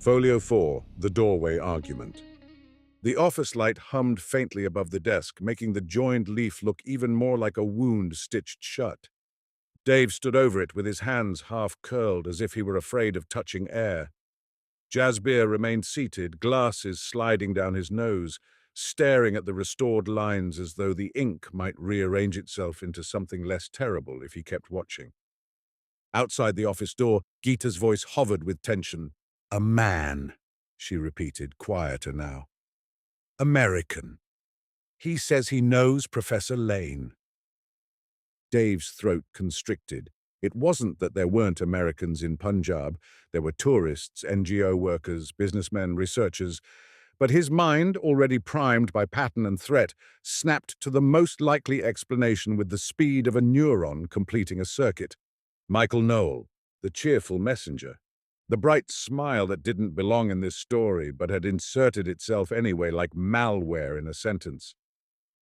Folio 4, The Doorway Argument. The office light hummed faintly above the desk, making the joined leaf look even more like a wound stitched shut. Dave stood over it with his hands half curled as if he were afraid of touching air. Jasbir remained seated, glasses sliding down his nose, staring at the restored lines as though the ink might rearrange itself into something less terrible if he kept watching. Outside the office door, Geeta's voice hovered with tension. "A man," she repeated, quieter now. "American. He says he knows Professor Lane." Dave's throat constricted. It wasn't that there weren't Americans in Punjab. There were tourists, NGO workers, businessmen, researchers. But his mind, already primed by pattern and threat, snapped to the most likely explanation with the speed of a neuron completing a circuit. Michael Noel, the cheerful messenger. The bright smile that didn't belong in this story but had inserted itself anyway like malware in a sentence.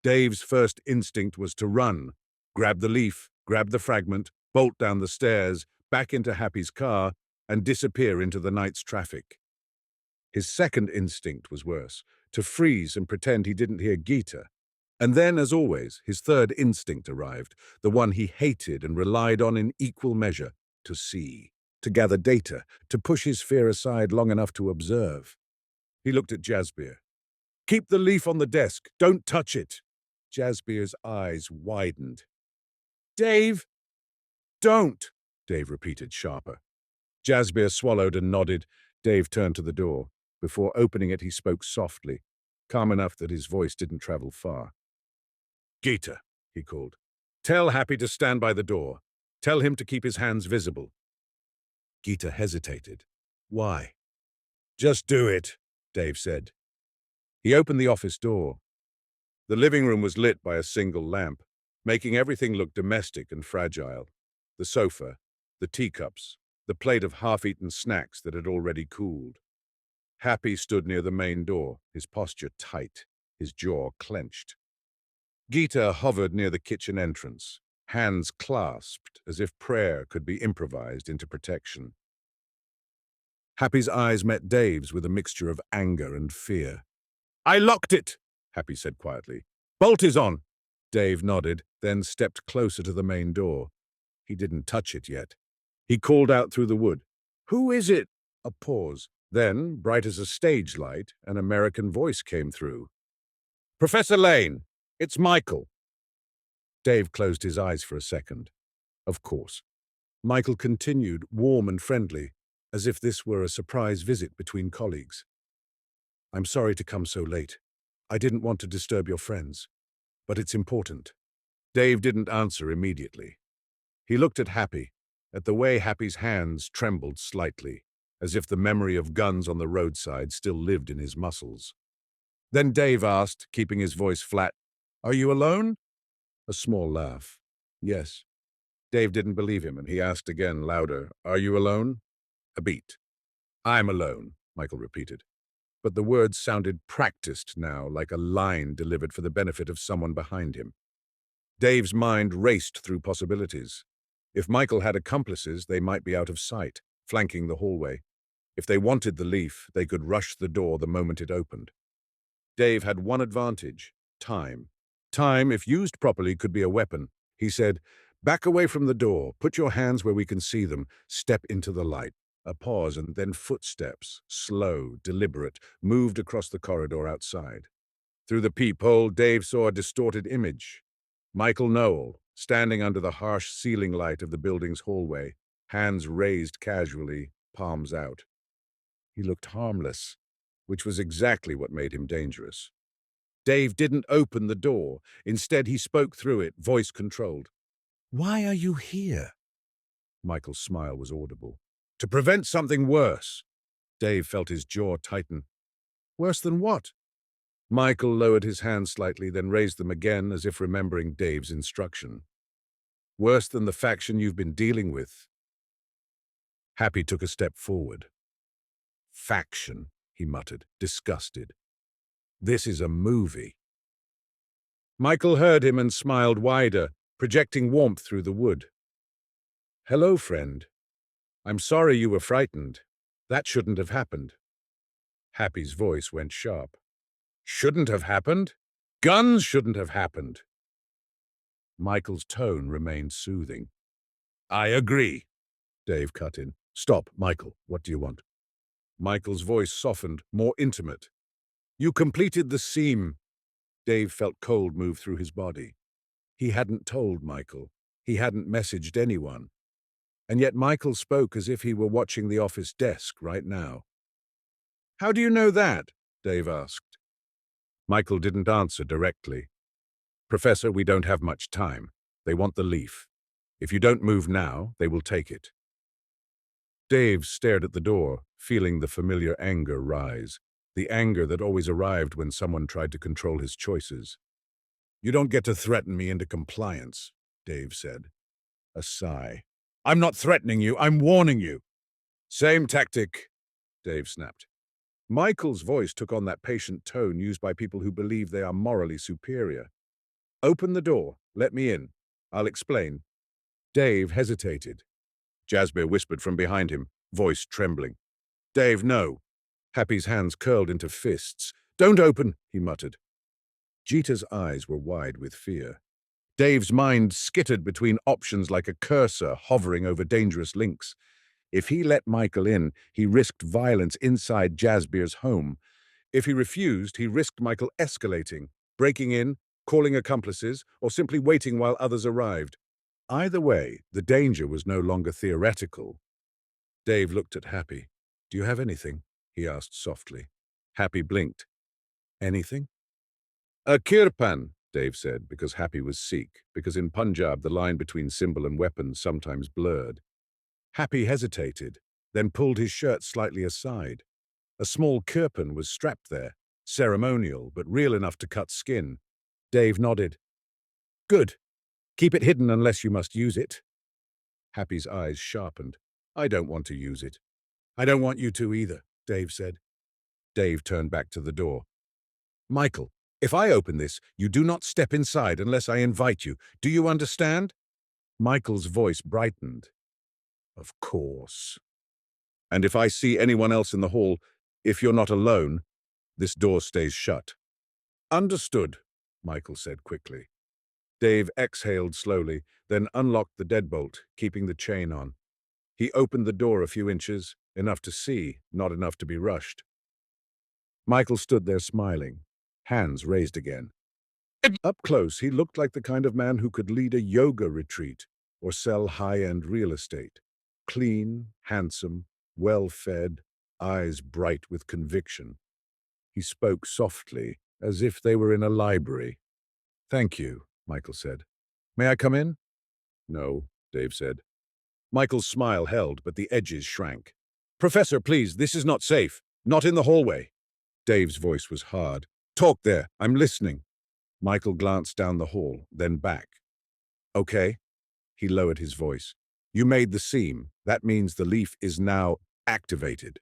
Dave's first instinct was to run, grab the leaf, grab the fragment, bolt down the stairs, back into Happy's car, and disappear into the night's traffic. His second instinct was worse, to freeze and pretend he didn't hear Geeta. And then, as always, his third instinct arrived, the one he hated and relied on in equal measure, to see. To gather data, to push his fear aside long enough to observe. He looked at Jasbir. "Keep the leaf on the desk. Don't touch it." Jasbir's eyes widened. "Dave!" "Don't!" Dave repeated, sharper. Jasbir swallowed and nodded. Dave turned to the door. Before opening it, he spoke softly, calm enough that his voice didn't travel far. "Geeta," he called. "Tell Happy to stand by the door. Tell him to keep his hands visible." Geeta hesitated. "Why?" "Just do it," Dave said. He opened the office door. The living room was lit by a single lamp, making everything look domestic and fragile. The sofa, the teacups, the plate of half-eaten snacks that had already cooled. Happy stood near the main door, his posture tight, his jaw clenched. Geeta hovered near the kitchen entrance, hands clasped as if prayer could be improvised into protection. Happy's eyes met Dave's with a mixture of anger and fear. "I locked it," Happy said quietly. "Bolt is on." Dave nodded, then stepped closer to the main door. He didn't touch it yet. He called out through the wood, "Who is it?" A pause. Then, bright as a stage light, an American voice came through. "Professor Lane, it's Michael." Dave closed his eyes for a second. Of course. Michael continued, warm and friendly, as if this were a surprise visit between colleagues. "I'm sorry to come so late. I didn't want to disturb your friends, but it's important." Dave didn't answer immediately. He looked at Happy, at the way Happy's hands trembled slightly, as if the memory of guns on the roadside still lived in his muscles. Then Dave asked, keeping his voice flat, "Are you alone?" A small laugh. "Yes." Dave didn't believe him, and he asked again, louder, "Are you alone?" A beat. "I'm alone," Michael repeated. But the words sounded practiced now, like a line delivered for the benefit of someone behind him. Dave's mind raced through possibilities. If Michael had accomplices, they might be out of sight, flanking the hallway. If they wanted the leaf, they could rush the door the moment it opened. Dave had one advantage: time. Time, if used properly, could be a weapon. He said, "Back away from the door, put your hands where we can see them, step into the light." A pause and then footsteps, slow, deliberate, moved across the corridor outside. Through the peephole, Dave saw a distorted image. Michael Noel, standing under the harsh ceiling light of the building's hallway, hands raised casually, palms out. He looked harmless, which was exactly what made him dangerous. Dave didn't open the door. Instead, he spoke through it, voice controlled. "Why are you here?" Michael's smile was audible. "To prevent something worse." Dave felt his jaw tighten. "Worse than what?" Michael lowered his hands slightly, then raised them again as if remembering Dave's instruction. "Worse than the faction you've been dealing with." Happy took a step forward. "Faction," he muttered, disgusted. This is a movie. Michael heard him and smiled wider, projecting warmth through the wood. Hello, friend. I'm sorry you were frightened. That shouldn't have happened. Happy's voice went sharp. Shouldn't have happened? Guns shouldn't have happened. Michael's tone remained soothing. I agree, Dave cut in. Stop, Michael. What do you want? Michael's voice softened, more intimate. You completed the seam. Dave felt cold move through his body. He hadn't told Michael. He hadn't messaged anyone. And yet Michael spoke as if he were watching the office desk right now. How do you know that? Dave asked. Michael didn't answer directly. Professor, we don't have much time. They want the leaf. If you don't move now, they will take it. Dave stared at the door, feeling the familiar anger rise, the anger that always arrived when someone tried to control his choices. You don't get to threaten me into compliance, Dave said. A sigh. I'm not threatening you, I'm warning you. Same tactic, Dave snapped. Michael's voice took on that patient tone used by people who believe they are morally superior. Open the door. Let me in. I'll explain. Dave hesitated. Jasper whispered from behind him, voice trembling. Dave, no. Happy's hands curled into fists. Don't open, he muttered. Jeeta's eyes were wide with fear. Dave's mind skittered between options like a cursor hovering over dangerous links. If he let Michael in, he risked violence inside Jasper's home. If he refused, he risked Michael escalating, breaking in, calling accomplices, or simply waiting while others arrived. Either way, the danger was no longer theoretical. Dave looked at Happy. Do you have anything? He asked softly. Happy blinked. Anything? A kirpan, Dave said, because Happy was Sikh, because in Punjab the line between symbol and weapon sometimes blurred. Happy hesitated, then pulled his shirt slightly aside. A small kirpan was strapped there, ceremonial but real enough to cut skin. Dave nodded. Good. Keep it hidden unless you must use it. Happy's eyes sharpened. I don't want to use it. I don't want you to either, Dave said. Dave turned back to the door. Michael, if I open this, you do not step inside unless I invite you. Do you understand? Michael's voice brightened. Of course. And if I see anyone else in the hall, if you're not alone, this door stays shut. Understood, Michael said quickly. Dave exhaled slowly, then unlocked the deadbolt, keeping the chain on. He opened the door a few inches, enough to see, not enough to be rushed. Michael stood there smiling, hands raised again. Up close, he looked like the kind of man who could lead a yoga retreat or sell high-end real estate. Clean, handsome, well-fed, eyes bright with conviction. He spoke softly, as if they were in a library. Thank you, Michael said. May I come in? No, Dave said. Michael's smile held, but the edges shrank. Professor, please, this is not safe. Not in the hallway. Dave's voice was hard. Talk there, I'm listening. Michael glanced down the hall, then back. Okay. He lowered his voice. You made the seam. That means the leaf is now activated.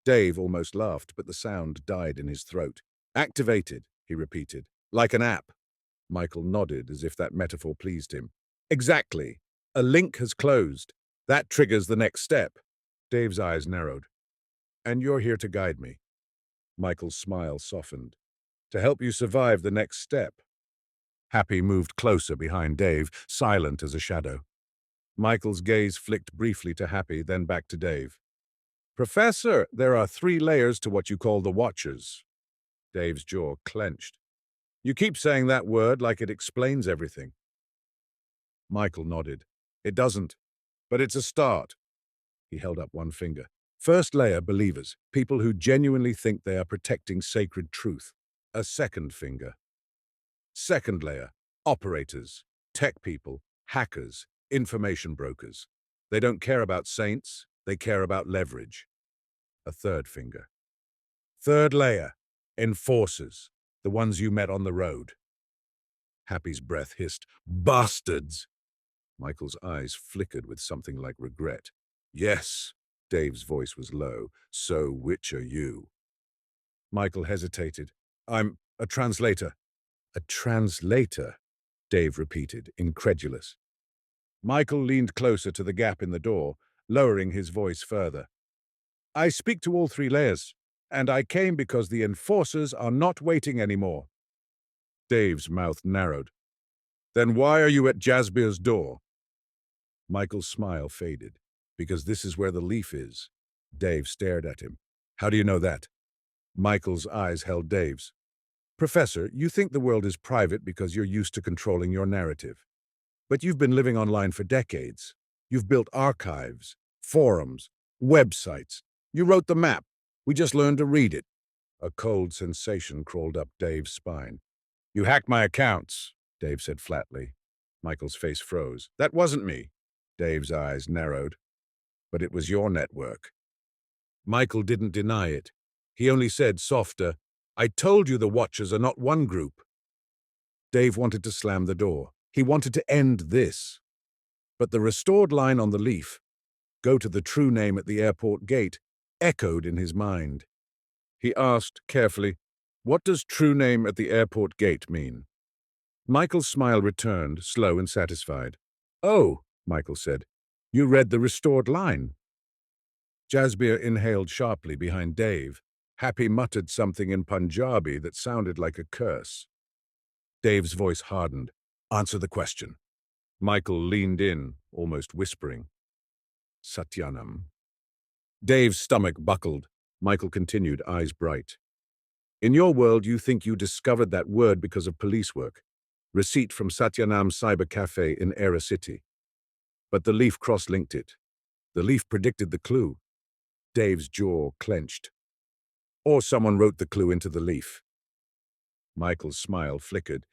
Dave almost laughed, but the sound died in his throat. Activated, he repeated. Like an app. Michael nodded as if that metaphor pleased him. Exactly. A link has closed. That triggers the next step. Dave's eyes narrowed. And you're here to guide me. Michael's smile softened. To help you survive the next step. Happy moved closer behind Dave, silent as a shadow. Michael's gaze flicked briefly to Happy, then back to Dave. Professor, there are 3 layers to what you call the Watchers. Dave's jaw clenched. You keep saying that word like it explains everything. Michael nodded. It doesn't, but it's a start. He held up one finger. First layer, believers, people who genuinely think they are protecting sacred truth. A second finger. Second layer, operators, tech people, hackers, information brokers. They don't care about saints, they care about leverage. A third finger. Third layer, enforcers, the ones you met on the road. Happy's breath hissed, bastards! Michael's eyes flickered with something like regret. Yes, Dave's voice was low. So which are you? Michael hesitated. I'm a translator. A translator? Dave repeated, incredulous. Michael leaned closer to the gap in the door, lowering his voice further. I speak to all three layers, and I came because the enforcers are not waiting anymore. Dave's mouth narrowed. Then why are you at Jasbir's door? Michael's smile faded. Because this is where the leaf is. Dave stared at him. How do you know that? Michael's eyes held Dave's. Professor, you think the world is private because you're used to controlling your narrative. But you've been living online for decades. You've built archives, forums, websites. You wrote the map. We just learned to read it. A cold sensation crawled up Dave's spine. You hacked my accounts, Dave said flatly. Michael's face froze. That wasn't me. Dave's eyes narrowed. But it was your network. Michael didn't deny it. He only said, softer, I told you the Watchers are not one group. Dave wanted to slam the door. He wanted to end this. But the restored line on the leaf, go to the true name at the airport gate, echoed in his mind. He asked carefully, what does true name at the airport gate mean? Michael's smile returned, slow and satisfied. Oh, Michael said, you read the restored line. Jasbir inhaled sharply behind Dave. Happy muttered something in Punjabi that sounded like a curse. Dave's voice hardened. Answer the question. Michael leaned in, almost whispering. Satyanam. Dave's stomach buckled. Michael continued, eyes bright. In your world, you think you discovered that word because of police work. Receipt from Satyanam Cyber Café in Era City. But the leaf cross-linked it. The leaf predicted the clue. Dave's jaw clenched. Or someone wrote the clue into the leaf. Michael's smile flickered.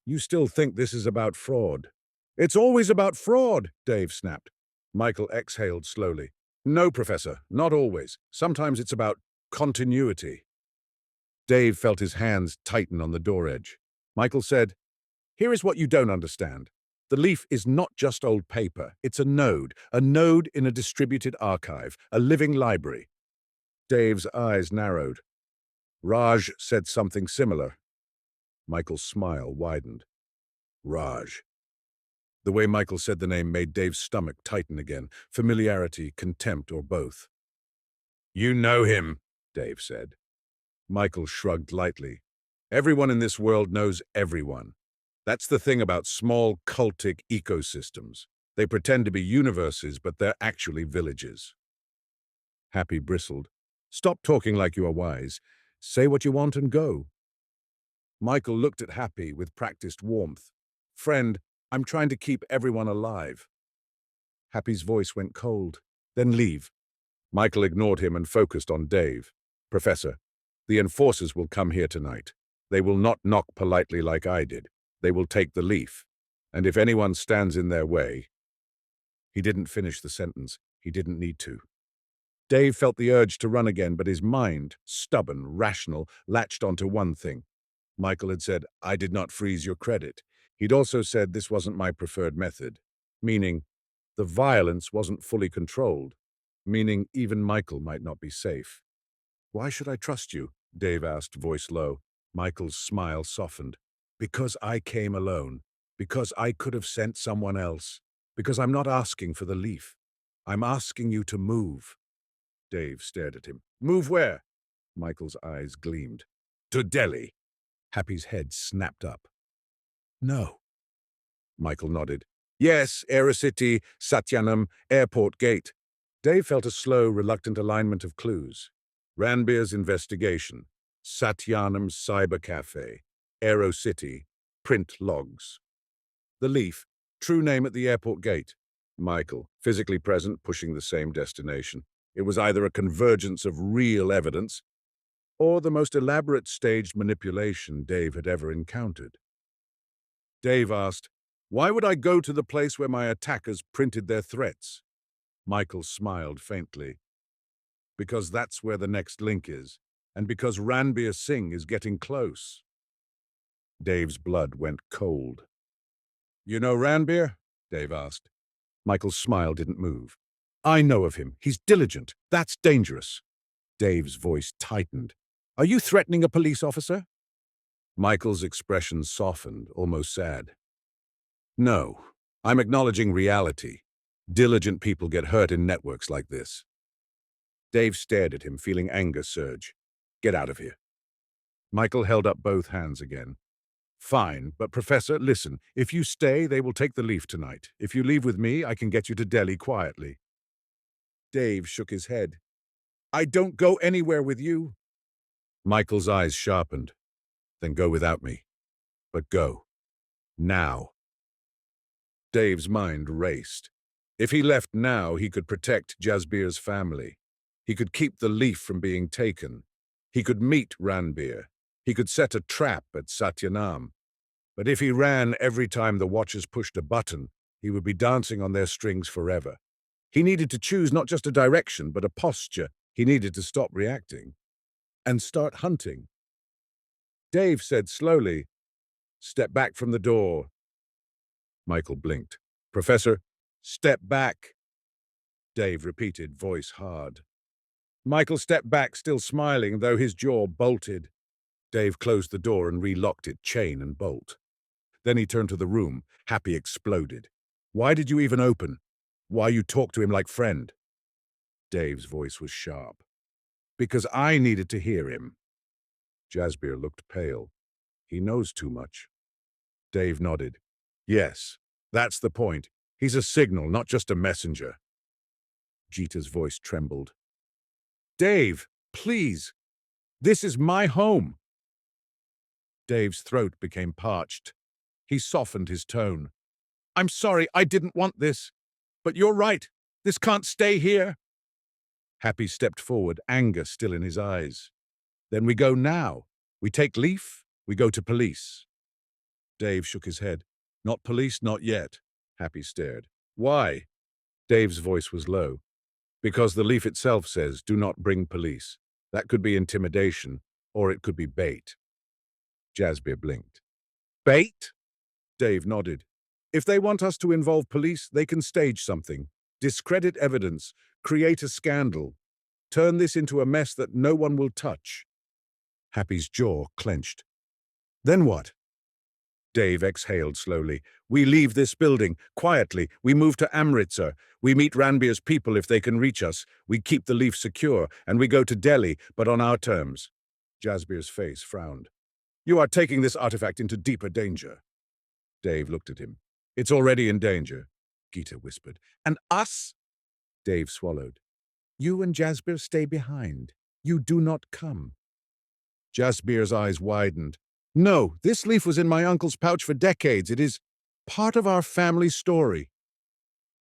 You still think this is about fraud? It's always about fraud, Dave snapped. Michael exhaled slowly. No, Professor, not always. Sometimes it's about continuity. Dave felt his hands tighten on the door edge. Michael said, here is what you don't understand. The leaf is not just old paper. It's a node in a distributed archive, a living library. Dave's eyes narrowed. Raj said something similar. Michael's smile widened. Raj. The way Michael said the name made Dave's stomach tighten again, familiarity, contempt, or both. You know him, Dave said. Michael shrugged lightly. Everyone in this world knows everyone. That's the thing about small cultic ecosystems. They pretend to be universes, but they're actually villages. Happy bristled. Stop talking like you are wise. Say what you want and go. Michael looked at Happy with practiced warmth. Friend, I'm trying to keep everyone alive. Happy's voice went cold. Then leave. Michael ignored him and focused on Dave. Professor, the enforcers will come here tonight. They will not knock politely like I did. They will take the leaf. And if anyone stands in their way... He didn't finish the sentence. He didn't need to. Dave felt the urge to run again, but his mind, stubborn, rational, latched onto one thing. Michael had said, I did not freeze your credit. He'd also said this wasn't my preferred method, meaning the violence wasn't fully controlled, meaning even Michael might not be safe. Why should I trust you? Dave asked, voice low. Michael's smile softened. Because I came alone. Because I could have sent someone else. Because I'm not asking for the leaf. I'm asking you to move. Dave stared at him. Move where? Michael's eyes gleamed. To Delhi. Happy's head snapped up. No. Michael nodded. Yes, Era City, Satyanam, airport gate. Dave felt a slow, reluctant alignment of clues. Ranbir's investigation. Satyanam's cyber cafe. Aero City. Print logs. The leaf. True name at the airport gate. Michael, physically present, pushing the same destination. It was either a convergence of real evidence or the most elaborate staged manipulation Dave had ever encountered. Dave asked, why would I go to the place where my attackers printed their threats? Michael smiled faintly. Because that's where the next link is, and because Ranbir Singh is getting close. Dave's blood went cold. You know Ranbir? Dave asked. Michael's smile didn't move. I know of him. He's diligent. That's dangerous. Dave's voice tightened. Are you threatening a police officer? Michael's expression softened, almost sad. No, I'm acknowledging reality. Diligent people get hurt in networks like this. Dave stared at him, feeling anger surge. Get out of here. Michael held up both hands again. Fine, but Professor, listen, if you stay, they will take the leaf tonight. If you leave with me, I can get you to Delhi quietly. Dave shook his head. I don't go anywhere with you. Michael's eyes sharpened. Then go without me. But go. Now. Dave's mind raced. If he left now, he could protect Jasbir's family. He could keep the leaf from being taken. He could meet Ranbir. He could set a trap at Satyanam. But if he ran every time the Watchers pushed a button, he would be dancing on their strings forever. He needed to choose not just a direction, but a posture. He needed to stop reacting and start hunting. Dave said slowly, "Step back from the door." Michael blinked. "Professor, step back." Dave repeated, voice hard. Michael stepped back, still smiling, though his jaw bolted. Dave closed the door and relocked it, chain and bolt. Then he turned to the room. Happy exploded. "Why did you even open? Why you talk to him like friend?" Dave's voice was sharp. "Because I needed to hear him." Jasbir looked pale. "He knows too much." Dave nodded. "Yes, that's the point. He's a signal, not just a messenger." Jeeta's voice trembled. "Dave, please. This is my home." Dave's throat became parched. He softened his tone. "I'm sorry, I didn't want this. But you're right. This can't stay here." Happy stepped forward, anger still in his eyes. "Then we go now. We take leaf, we go to police." Dave shook his head. "Not police, not yet." Happy stared. "Why?" Dave's voice was low. "Because the leaf itself says, do not bring police. That could be intimidation, or it could be bait." Jasbir blinked. "Bait?" Dave nodded. "If they want us to involve police, they can stage something, discredit evidence, create a scandal, turn this into a mess that no one will touch." Happy's jaw clenched. "Then what?" Dave exhaled slowly. "We leave this building, quietly. We move to Amritsar. We meet Ranbir's people if they can reach us. We keep the leaf secure, and we go to Delhi, but on our terms." Jasbir's face frowned. "You are taking this artifact into deeper danger." Dave looked at him. "It's already in danger," Geeta whispered. "And us?" Dave swallowed. "You and Jasbir stay behind. You do not come." Jasbir's eyes widened. "No, this leaf was in my uncle's pouch for decades. It is part of our family story."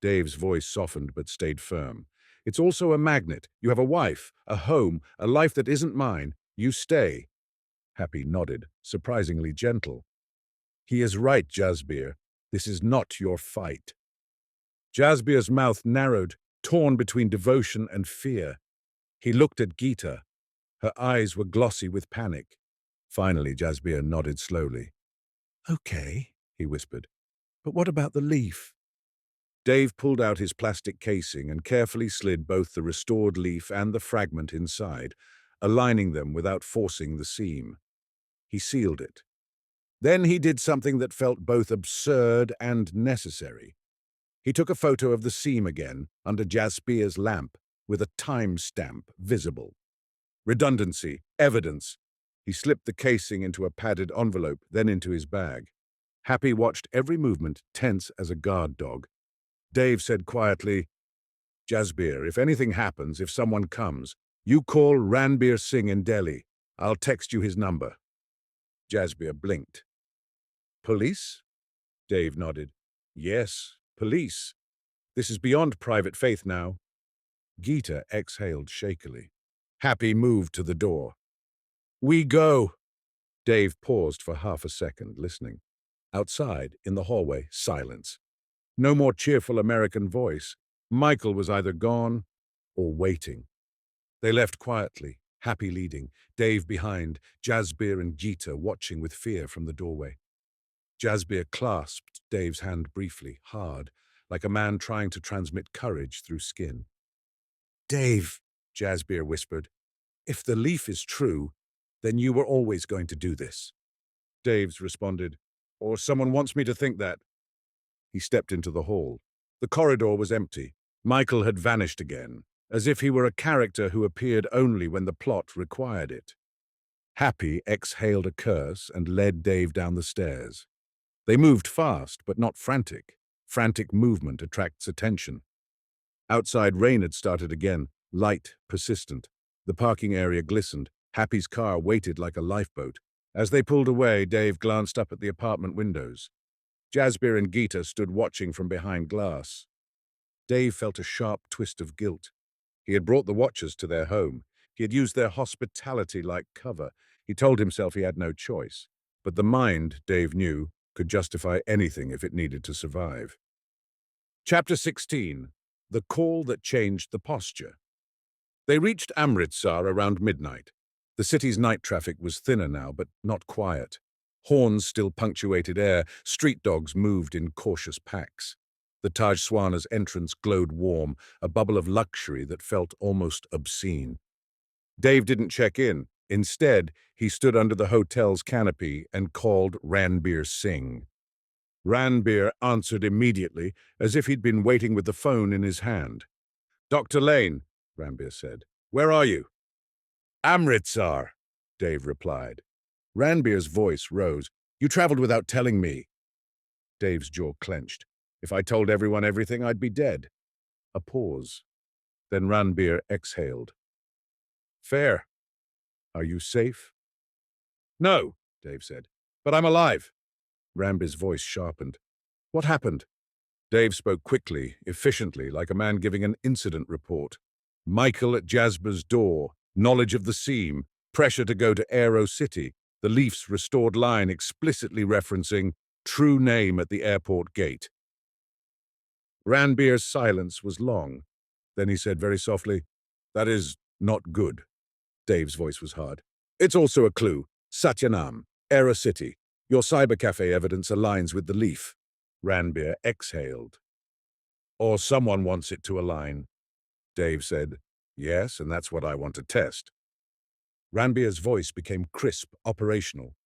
Dave's voice softened but stayed firm. "It's also a magnet. You have a wife, a home, a life that isn't mine. You stay." Happy nodded, surprisingly gentle. "He is right, Jasbir. This is not your fight." Jasbir's mouth narrowed, torn between devotion and fear. He looked at Geeta. Her eyes were glossy with panic. Finally, Jasbir nodded slowly. "Okay," he whispered. "But what about the leaf?" Dave pulled out his plastic casing and carefully slid both the restored leaf and the fragment inside, aligning them without forcing the seam. He sealed it. Then he did something that felt both absurd and necessary. He took a photo of the seam again, under Jasbir's lamp, with a time stamp visible. Redundancy, evidence. He slipped the casing into a padded envelope, then into his bag. Happy watched every movement, tense as a guard dog. Dave said quietly, "Jasbir, if anything happens, if someone comes, you call Ranbir Singh in Delhi. I'll text you his number." Jasbir blinked. "Police?" Dave nodded. "Yes, police. This is beyond private faith now." Geeta exhaled shakily. Happy moved to the door. "We go." Dave paused for half a second, listening. Outside, in the hallway, silence. No more cheerful American voice. Michael was either gone or waiting. They left quietly, Happy leading, Dave behind, Jasbir and Geeta watching with fear from the doorway. Jasbir clasped Dave's hand briefly, hard, like a man trying to transmit courage through skin. "Dave," Jasbir whispered, "if the leaf is true, Then you were always going to do this. Dave's responded, or someone wants me to think that. He stepped into the hall. The corridor was empty. Michael had vanished again, as if he were a character who appeared only when the plot required it. Happy exhaled a curse and led Dave down the stairs. They moved fast, but not frantic. Frantic movement attracts attention. Outside, rain had started again, light, persistent. The parking area glistened. Happy's car waited like a lifeboat. As they pulled away, Dave glanced up at the apartment windows. Jasbir and Geeta stood watching from behind glass. Dave felt a sharp twist of guilt. He had brought the watchers to their home. He had used their hospitality like cover. He told himself he had no choice. But the mind, Dave knew, could justify anything if it needed to survive. Chapter 16. The Call That Changed the Posture. They reached Amritsar around midnight. The city's night traffic was thinner now, but not quiet. Horns still punctuated air. Street dogs moved in cautious packs. The Taj Swarna's entrance glowed warm, a bubble of luxury that felt almost obscene. Dave didn't check in. Instead, he stood under the hotel's canopy and called Ranbir Singh. Ranbir answered immediately, as if he'd been waiting with the phone in his hand. "Dr. Lane," Ranbir said. "Where are you?" "Amritsar," Dave replied. Ranbir's voice rose. "You traveled without telling me." Dave's jaw clenched. "If I told everyone everything, I'd be dead." A pause. Then Ranbir exhaled. "Fair. Are you safe?" "No," Dave said, "but I'm alive." Ranbir's voice sharpened. "What happened?" Dave spoke quickly, efficiently, like a man giving an incident report. Michael at Jasper's door, knowledge of the seam, pressure to go to Aero City, the Leafs' restored line explicitly referencing true name at the airport gate. Ranbir's silence was long. Then he said very softly, "That is not good." Dave's voice was hard. "It's also a clue. Satyanam, Aero City. Your cyber cafe evidence aligns with the Leaf." Ranbir exhaled. "Or someone wants it to align." Dave said, "Yes, and that's what I want to test." Ranbir's voice became crisp, operational.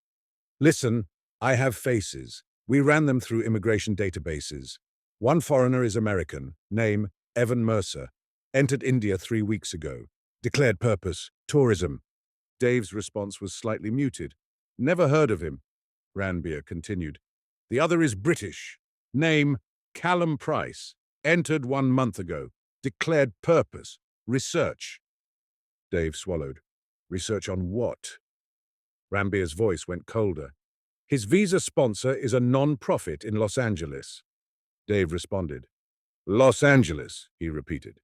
"Listen, I have faces. We ran them through immigration databases. One foreigner is American, name Evan Mercer. Entered India 3 weeks ago. Declared purpose, tourism." Dave's response was slightly muted. "Never heard of him." Ranbir continued. "The other is British. Name Callum Price. Entered 1 month ago. Declared purpose, research." Dave swallowed. "Research on what?" Ranbir's voice went colder. "His visa sponsor is a non-profit in Los Angeles." Dave responded. "Los Angeles," he repeated.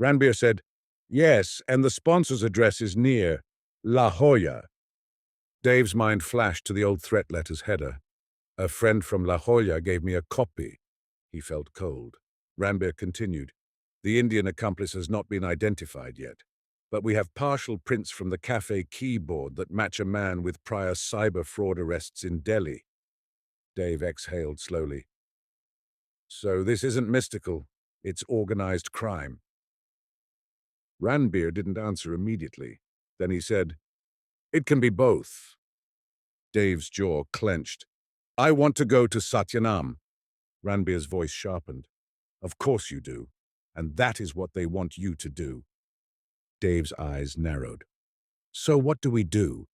Ranbir said, "Yes, and the sponsor's address is near La Jolla." Dave's mind flashed to the old threat letter's header. "A friend from La Jolla gave me a copy." He felt cold. Ranbir continued. "The Indian accomplice has not been identified yet, but we have partial prints from the cafe keyboard that match a man with prior cyber fraud arrests in Delhi." Dave exhaled slowly. "So this isn't mystical, it's organized crime." Ranbir didn't answer immediately. Then he said, "It can be both." Dave's jaw clenched. "I want to go to Satyanam." Ranbir's voice sharpened. "Of course you do, and that is what they want you to do." Dave's eyes narrowed. "So what do we do?"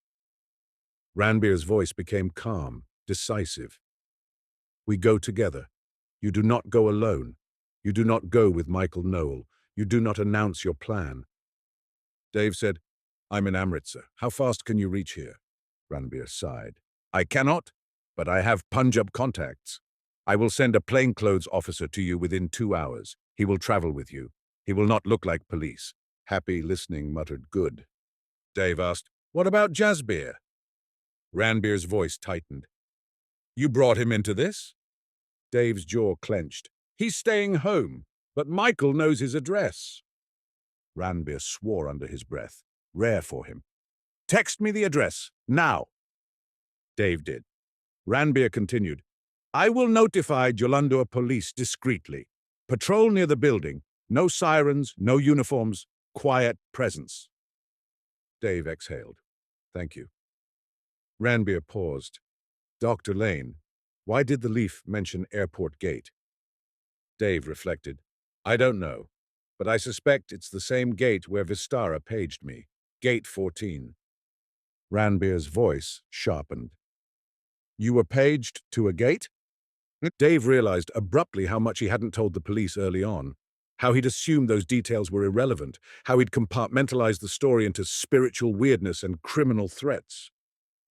Ranbir's voice became calm, decisive. "We go together. You do not go alone. You do not go with Michael Noel. You do not announce your plan." Dave said, "I'm in Amritsar. How fast can you reach here?" Ranbir sighed. "I cannot, but I have Punjab contacts. I will send a plainclothes officer to you within 2 hours. He will travel with you. He will not look like police." Happy, listening, muttered, "Good." Dave asked, "What about Jasbir?" Ranbir's voice tightened. "You brought him into this?" Dave's jaw clenched. "He's staying home, but Michael knows his address." Ranbir swore under his breath. Rare for him. "Text me the address, now." Dave did. Ranbir continued, "I will notify Jalandhar police discreetly. Patrol near the building. No sirens, no uniforms. Quiet presence." Dave exhaled. Thank you. Ranbir paused. Dr. Lane, why did the leaf mention Airport Gate? Dave reflected. I don't know, but I suspect it's the same gate where Vistara paged me. Gate 14. Ranbir's voice sharpened. You were paged to a gate? Dave realized abruptly how much he hadn't told the police early on, how he'd assumed those details were irrelevant, how he'd compartmentalized the story into spiritual weirdness and criminal threats.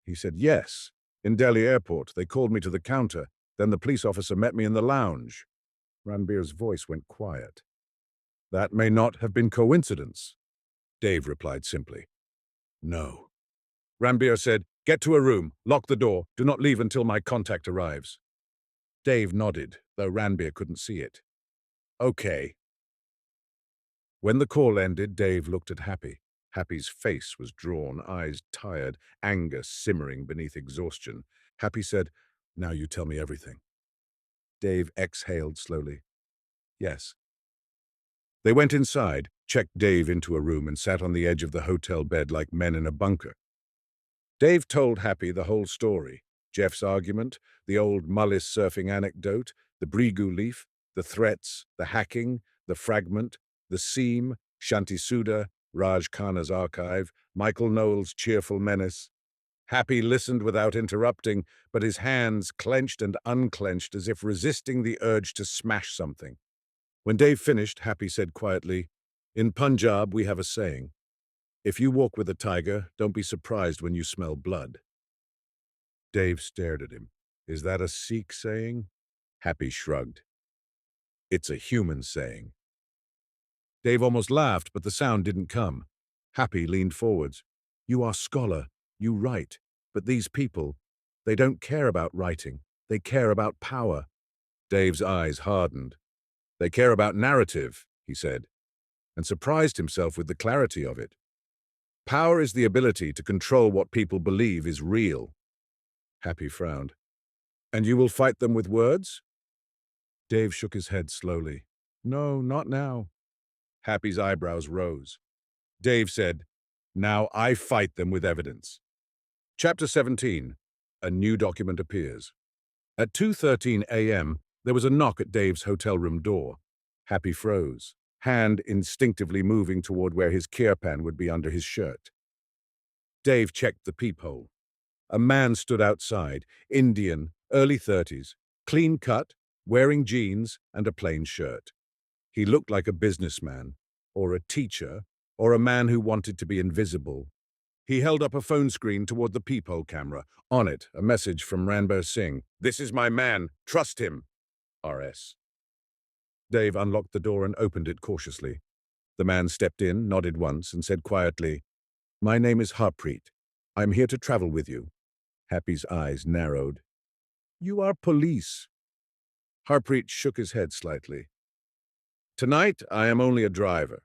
He said, yes. In Delhi airport, they called me to the counter. Then the police officer met me in the lounge. Ranbir's voice went quiet. That may not have been coincidence, Dave replied simply. No. Ranbir said, get to a room, lock the door, do not leave until my contact arrives. Dave nodded, though Ranbir couldn't see it. Okay. When the call ended, Dave looked at Happy. Happy's face was drawn, eyes tired, anger simmering beneath exhaustion. Happy said, now you tell me everything. Dave exhaled slowly. Yes. They went inside, checked Dave into a room, and sat on the edge of the hotel bed like men in a bunker. Dave told Happy the whole story. Jeff's argument, the old Mullis surfing anecdote, the Brigu leaf, the threats, the hacking, the fragment, the seam, Shanti Suda, Raj Khanna's archive, Michael Knowles' cheerful menace. Happy listened without interrupting, but his hands clenched and unclenched as if resisting the urge to smash something. When Dave finished, Happy said quietly, in Punjab we have a saying, if you walk with a tiger, don't be surprised when you smell blood. Dave stared at him. Is that a Sikh saying? Happy shrugged. It's a human saying. Dave almost laughed, but the sound didn't come. Happy leaned forwards. You are scholar, you write, but these people, they don't care about writing. They care about power. Dave's eyes hardened. They care about narrative, he said, and surprised himself with the clarity of it. Power is the ability to control what people believe is real. Happy frowned. And you will fight them with words? Dave shook his head slowly. No, not now. Happy's eyebrows rose. Dave said, now I fight them with evidence. Chapter 17. A new document appears. At 2:13 a.m., there was a knock at Dave's hotel room door. Happy froze, hand instinctively moving toward where his kirpan would be under his shirt. Dave checked the peephole. A man stood outside, Indian, early 30s, clean cut, wearing jeans and a plain shirt. He looked like a businessman, or a teacher, or a man who wanted to be invisible. He held up a phone screen toward the peephole camera. On it, a message from Ranbir Singh. This is my man. Trust him. R.S. Dave unlocked the door and opened it cautiously. The man stepped in, nodded once, and said quietly, my name is Harpreet. I'm here to travel with you. Happy's eyes narrowed. You are police. Harpreet shook his head slightly. Tonight, I am only a driver.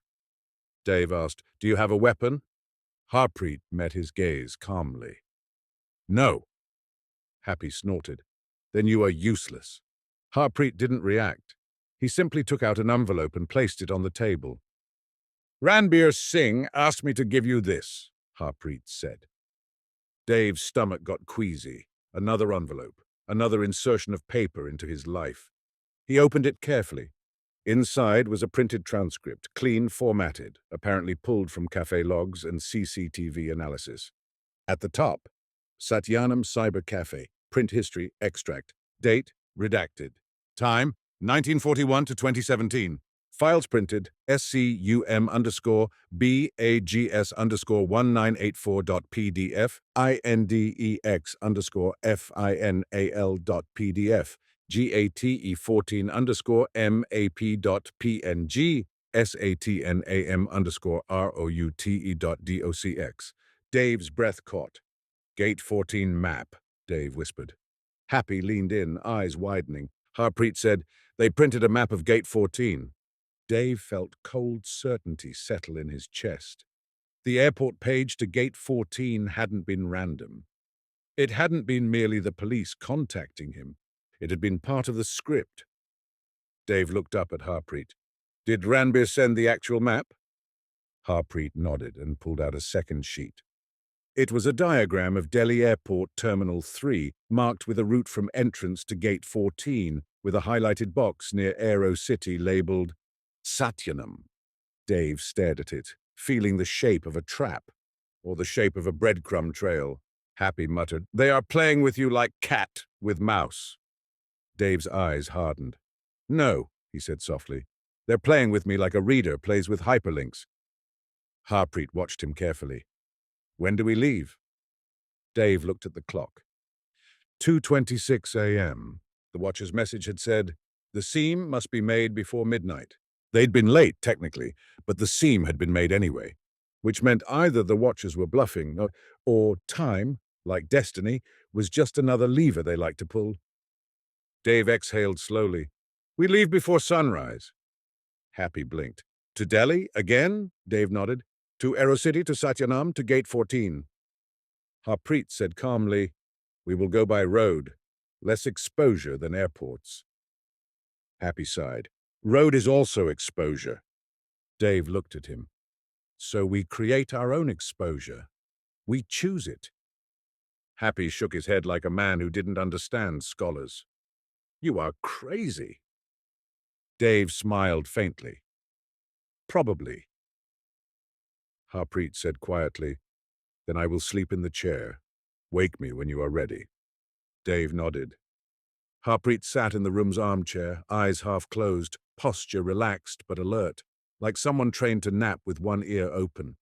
Dave asked, do you have a weapon? Harpreet met his gaze calmly. No. Happy snorted. Then you are useless. Harpreet didn't react. He simply took out an envelope and placed it on the table. Ranbir Singh asked me to give you this, Harpreet said. Dave's stomach got queasy. Another envelope, another insertion of paper into his life. He opened it carefully. Inside was a printed transcript, clean formatted, apparently pulled from café logs and CCTV analysis. At the top, Satyanam Cyber Cafe, print history, extract, date, redacted. Time, 1941 to 2017. Files printed, SCUM_BAGS_1984.PDF, INDEX_FINAL.PDF, GATE14_MAP.PNG, SATNAM_ROUTE.docx. Dave's breath caught. Gate 14 map, Dave whispered. Happy leaned in, eyes widening. Harpreet said, they printed a map of Gate 14. Dave felt cold certainty settle in his chest. The airport page to Gate 14 hadn't been random. It hadn't been merely the police contacting him. It had been part of the script. Dave looked up at Harpreet. Did Ranbir send the actual map? Harpreet nodded and pulled out a second sheet. It was a diagram of Delhi Airport Terminal 3, marked with a route from entrance to Gate 14, with a highlighted box near Aero City labeled Satyanam. Dave stared at it, feeling the shape of a trap, or the shape of a breadcrumb trail. Happy muttered, "They are playing with you like cat with mouse." Dave's eyes hardened. "No," he said softly. "They're playing with me like a reader plays with hyperlinks." Harpreet watched him carefully. "When do we leave?" Dave looked at the clock. 2:26 a.m. The watcher's message had said, "The seam must be made before midnight." They'd been late, technically, but the seam had been made anyway, which meant either the watchers were bluffing, or time, like destiny, was just another lever they liked to pull. Dave exhaled slowly. "We leave before sunrise." Happy blinked. "To Delhi, again?" Dave nodded. "To Aero City, to Satyanam, to Gate 14. Harpreet said calmly, "We will go by road. Less exposure than airports." Happy sighed. "Road is also exposure." Dave looked at him. "So we create our own exposure. We choose it." Happy shook his head like a man who didn't understand scholars. "You are crazy." Dave smiled faintly. "Probably." Harpreet said quietly, "Then I will sleep in the chair. Wake me when you are ready." Dave nodded. Harpreet sat in the room's armchair, eyes half closed, posture relaxed but alert, like someone trained to nap with one ear open.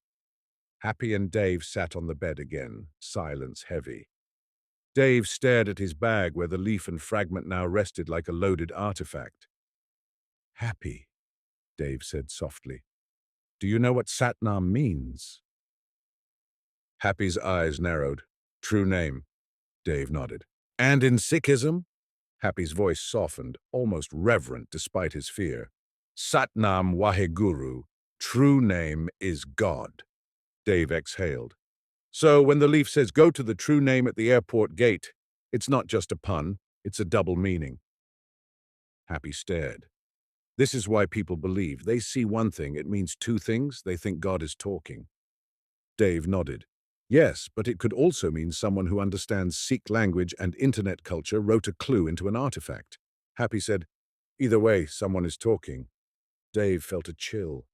Happy and Dave sat on the bed again, silence heavy. Dave stared at his bag where the leaf and fragment now rested like a loaded artifact. "Happy," Dave said softly. "Do you know what Satnam means?" Happy's eyes narrowed. "True name." Dave nodded. "And in Sikhism?" Happy's voice softened, almost reverent despite his fear. "Satnam Waheguru. True name is God." Dave exhaled. "So when the leaf says go to the true name at the airport gate, it's not just a pun, it's a double meaning." Happy stared. "This is why people believe. They see one thing, it means two things, they think God is talking." Dave nodded. "Yes, but it could also mean someone who understands Sikh language and internet culture wrote a clue into an artifact." Happy said, "Either way, someone is talking." Dave felt a chill.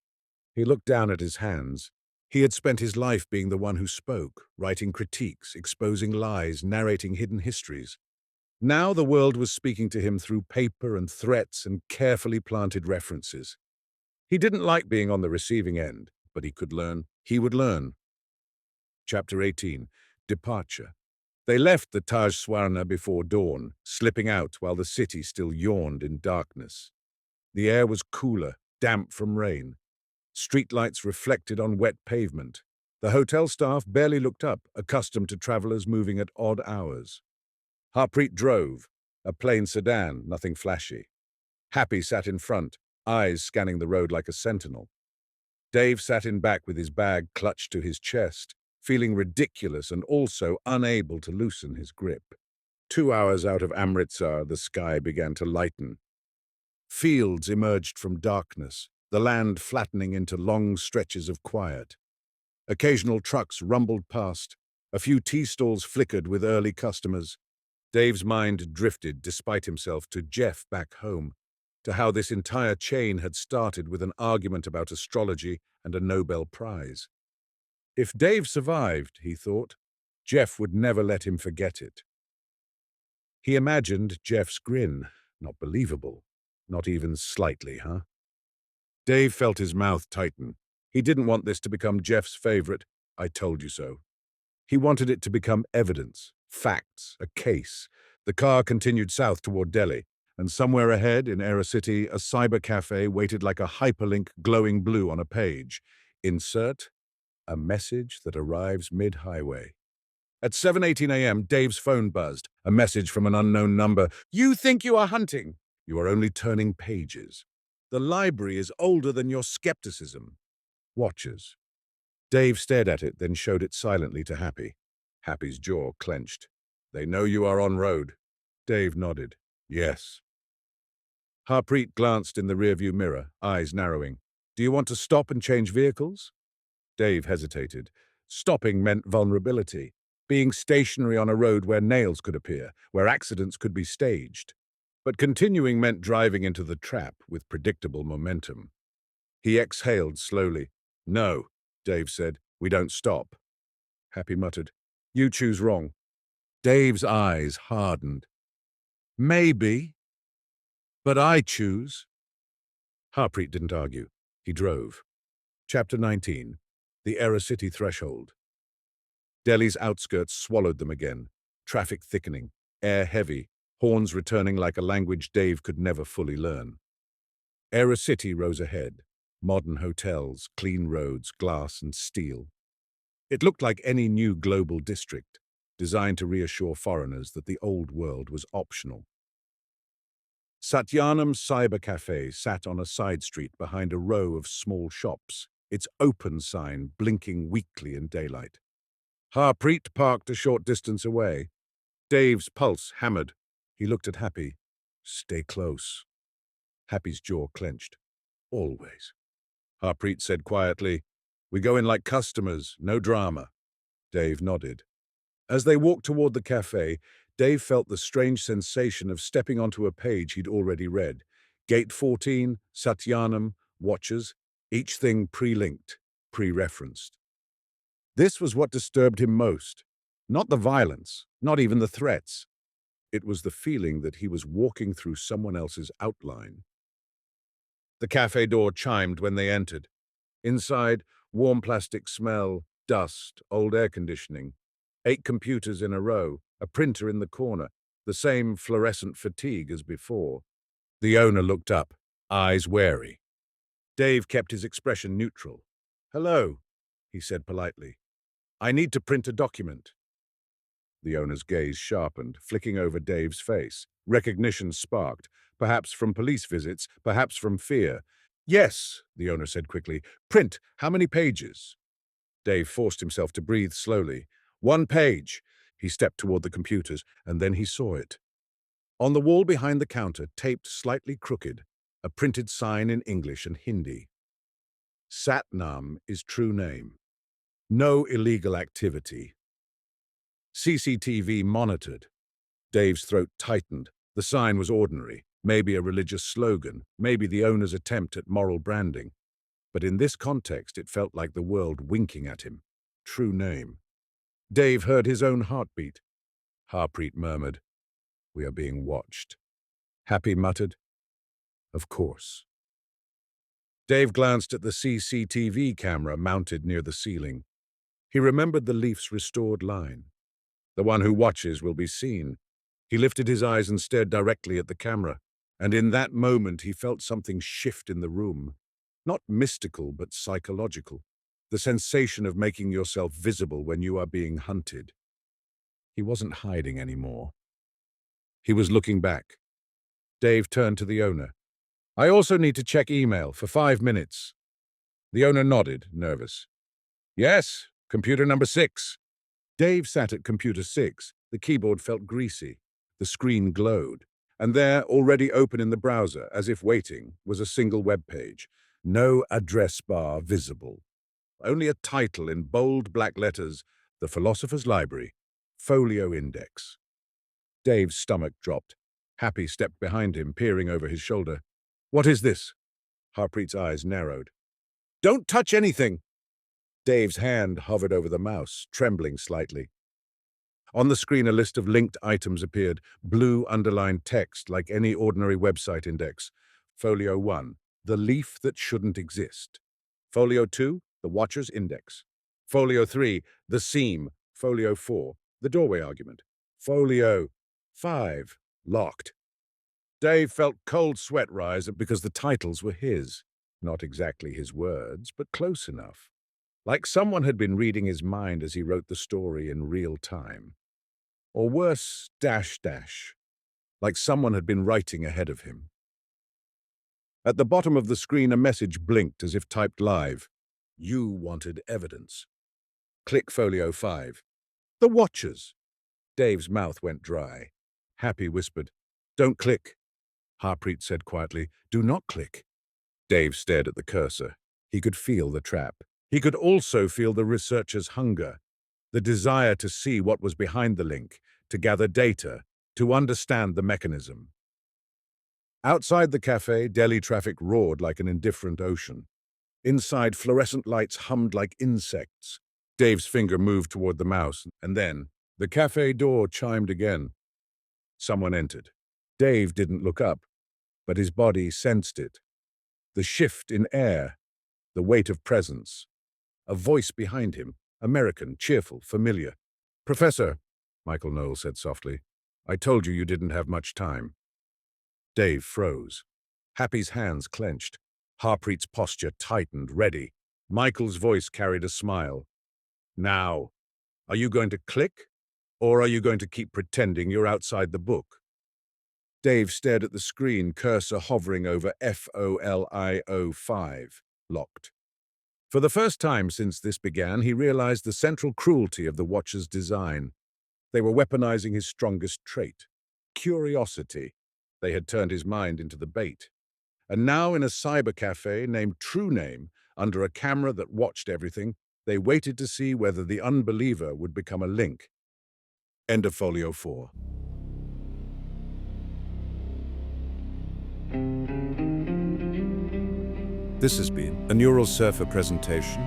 He looked down at his hands. He had spent his life being the one who spoke, writing critiques, exposing lies, narrating hidden histories. Now the world was speaking to him through paper and threats and carefully planted references. He didn't like being on the receiving end, but he could learn. He would learn. Chapter 18. Departure. They left the Taj Swarna before dawn, slipping out while the city still yawned in darkness. The air was cooler, damp from rain. Streetlights reflected on wet pavement. The hotel staff barely looked up, accustomed to travelers moving at odd hours. Harpreet drove, a plain sedan, nothing flashy. Happy sat in front, eyes scanning the road like a sentinel. Dave sat in back with his bag clutched to his chest, feeling ridiculous and also unable to loosen his grip. 2 hours out of Amritsar, the sky began to lighten. Fields emerged from darkness, the land flattening into long stretches of quiet. Occasional trucks rumbled past. A few tea stalls flickered with early customers. Dave's mind drifted, despite himself, to Jeff back home, to how this entire chain had started with an argument about astrology and a Nobel Prize. If Dave survived, he thought, Jeff would never let him forget it. He imagined Jeff's grin. Not believable. Not even slightly, huh? Dave felt his mouth tighten. He didn't want this to become Jeff's favorite, "I told you so." He wanted it to become evidence, facts, a case. The car continued south toward Delhi, and somewhere ahead, in Aero City, a cyber cafe waited like a hyperlink glowing blue on a page. Insert a message that arrives mid-highway. At 7:18 a.m., Dave's phone buzzed. A message from an unknown number. "You think you are hunting? You are only turning pages. The library is older than your skepticism." Watchers. Dave stared at it, then showed it silently to Happy. Happy's jaw clenched. "They know you are on road." Dave nodded. "Yes." Harpreet glanced in the rearview mirror, eyes narrowing. "Do you want to stop and change vehicles?" Dave hesitated. Stopping meant vulnerability, being stationary on a road where nails could appear, where accidents could be staged. But continuing meant driving into the trap with predictable momentum. He exhaled slowly. "No," Dave said. "We don't stop." Happy muttered, "You choose wrong." Dave's eyes hardened. "Maybe, but I choose." Harpreet didn't argue. He drove. Chapter 19. The Era City Threshold. Delhi's outskirts swallowed them again. Traffic thickening, air heavy, horns returning like a language Dave could never fully learn. Era City rose ahead. Modern hotels, clean roads, glass and steel. It looked like any new global district, designed to reassure foreigners that the old world was optional. Satyanam's cyber cafe sat on a side street behind a row of small shops, its open sign blinking weakly in daylight. Harpreet parked a short distance away. Dave's pulse hammered. He looked at Happy. "Stay close." Happy's jaw clenched. "Always." Harpreet said quietly, "We go in like customers, no drama." Dave nodded. As they walked toward the cafe, Dave felt the strange sensation of stepping onto a page he'd already read. Gate 14, Satyanam, Watchers, each thing pre-linked, pre-referenced. This was what disturbed him most. Not the violence, not even the threats. It was the feeling that he was walking through someone else's outline. The cafe door chimed when they entered. Inside, warm plastic smell, dust, old air conditioning. 8 computers in a row, a printer in the corner, the same fluorescent fatigue as before. The owner looked up, eyes wary. Dave kept his expression neutral. "Hello," he said politely. "I need to print a document." The owner's gaze sharpened, flicking over Dave's face. Recognition sparked, perhaps from police visits, perhaps from fear. "Yes," the owner said quickly. "Print. How many pages?" Dave forced himself to breathe slowly. 1 page. He stepped toward the computers, and then he saw it. On the wall behind the counter, taped slightly crooked, a printed sign in English and Hindi. Satnam is true name. No illegal activity. CCTV monitored. Dave's throat tightened. The sign was ordinary, maybe a religious slogan, maybe the owner's attempt at moral branding. But in this context, it felt like the world winking at him. True name. Dave heard his own heartbeat. Harpreet murmured, "We are being watched." Happy muttered, "Of course." Dave glanced at the CCTV camera mounted near the ceiling. He remembered the Leaf's restored line. "The one who watches will be seen." He lifted his eyes and stared directly at the camera, and in that moment he felt something shift in the room. Not mystical, but psychological. The sensation of making yourself visible when you are being hunted. He wasn't hiding anymore. He was looking back. Dave turned to the owner. "I also need to check email for 5 minutes." The owner nodded, nervous. "Yes, computer number 6. Dave sat at computer 6. The keyboard felt greasy. The screen glowed. And there, already open in the browser, as if waiting, was a single web page. No address bar visible. Only a title in bold black letters, The Philosopher's Library, Folio Index. Dave's stomach dropped. Happy stepped behind him, peering over his shoulder. "What is this?" Harpreet's eyes narrowed. "Don't touch anything!" Dave's hand hovered over the mouse, trembling slightly. On the screen, a list of linked items appeared, blue underlined text like any ordinary website index. Folio 1, The Leaf That Shouldn't Exist. Folio 2, The Watcher's Index. Folio 3, The Seam. Folio 4, The Doorway Argument. Folio 5, Locked. Dave felt cold sweat rise because the titles were his. Not exactly his words, but close enough. Like someone had been reading his mind as he wrote the story in real time. Or worse, like someone had been writing ahead of him. At the bottom of the screen, a message blinked as if typed live. You wanted evidence. Click Folio 5. The Watchers. Dave's mouth went dry. Happy whispered, "Don't click." Harpreet said quietly, "Do not click." Dave stared at the cursor. He could feel the trap. He could also feel the researcher's hunger, the desire to see what was behind the link, to gather data, to understand the mechanism. Outside the cafe, Delhi traffic roared like an indifferent ocean. Inside, fluorescent lights hummed like insects. Dave's finger moved toward the mouse, and then the cafe door chimed again. Someone entered. Dave didn't look up, but his body sensed it. The shift in air, the weight of presence. A voice behind him, American, cheerful, familiar. "Professor," Michael Knowle said softly, "I told you didn't have much time." Dave froze. Happy's hands clenched. Harpreet's posture tightened, ready. Michael's voice carried a smile. "Now, are you going to click, or are you going to keep pretending you're outside the book?" Dave stared at the screen, cursor hovering over FOLIO5, locked. For the first time since this began, he realized the central cruelty of the Watcher's design. They were weaponizing his strongest trait, curiosity. They had turned his mind into the bait. And now, in a cyber cafe named True Name, under a camera that watched everything, they waited to see whether the unbeliever would become a link. End of Folio 4. This has been a Neural Surfer presentation.